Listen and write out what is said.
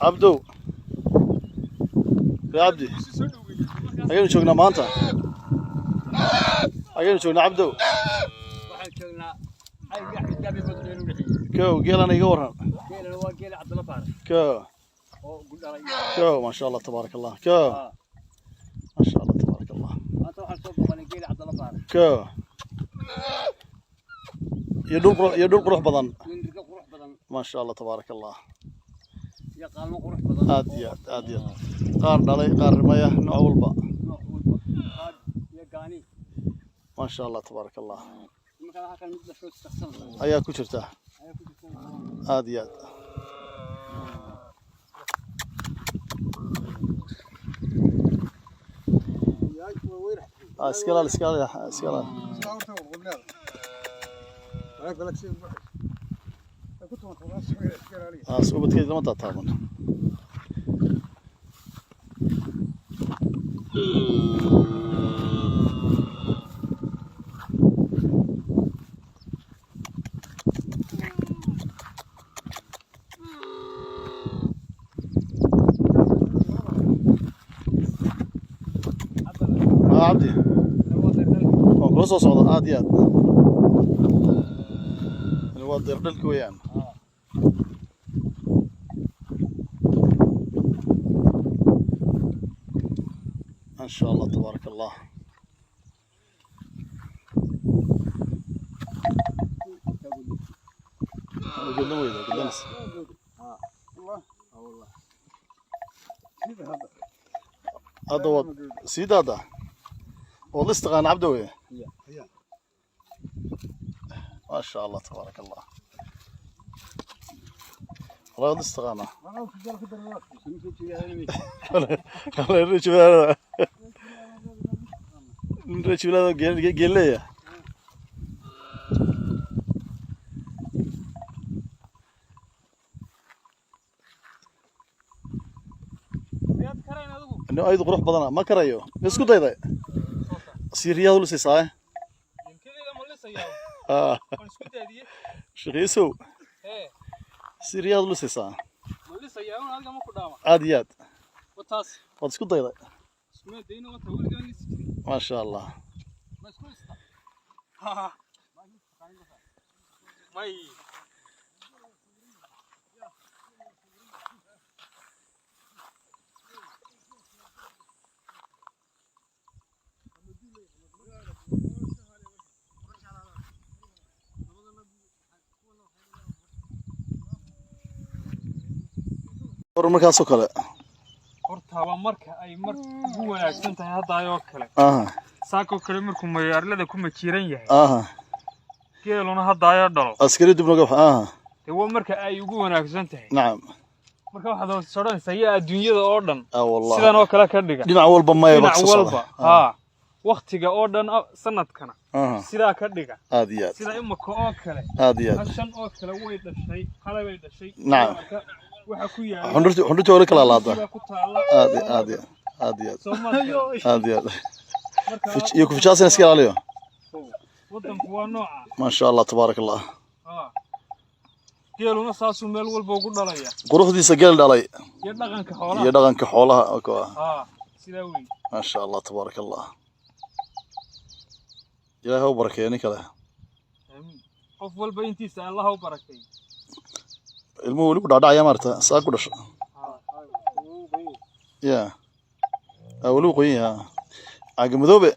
عبدو يا عبدي أجينا شوقنا ما أنت أجينا شوقنا عبدو كو قيل أنا يقورها كو كو ما شاء الله تبارك الله كو ما شاء الله تبارك الله كو يدور قروح بدن ما شاء الله تبارك الله آديات قار دلي قار رمية نوع والبا ما شاء الله تبارك الله أيا كشرته آديات اسكال صعوبة كذا ما تتعبون عبدي وكوسو صعود آديات الواد يردلك ويان ما شاء الله تبارك الله قلنا ويدا قلنا هذا هو سيد هذا والله استغان عبدوي ما شاء الله تبارك الله والله استغانة خلي نرجع هذا نرجع هذا قل لي إنه أيضا قروح بدنا ما كرايو اسكت أيضا سيريا ولا سيساي شغيسو سيريا ولا سيساي عاديات وتسكت أيضا ما شاء الله markaas oo kale horta waa marka ay mar ugu wanaagsan tahay hadda ayoo kale saako kale markuu magaalada ku majiran yahay geeluna hadda ayaa dhalo askari dib laga waa marka ay ugu wanaagsan tahay naam marka waxaad sodhanaysaa adduunyada oo dhan sidan oo kale ka dhiga dhinac walba ma yaba waqtiga oo dhan sanadkana sida ka dhiga aadiyad sida imaka oo kale shan oo kale way dhashay qalay way dhashay naam waxa ku yaala xundurta wala kala laada aadiyad iyo ku fijaasana iska ilaaliyo wadanku waa nooca ma sha Allah tabaarak Allah geeluna saasu meel walba ugu dhalaya quruxdiisa geel dhalay iyo dhaqanka xoolaha sida weey ma sha Allah tabaarak Allah ilaahay u barakeeyo kale qof walba intiisa Allah u barakeeyo ilmuhu wali ku dhacay marta saa ku dhasho ya awlu qoyya aaga madoobe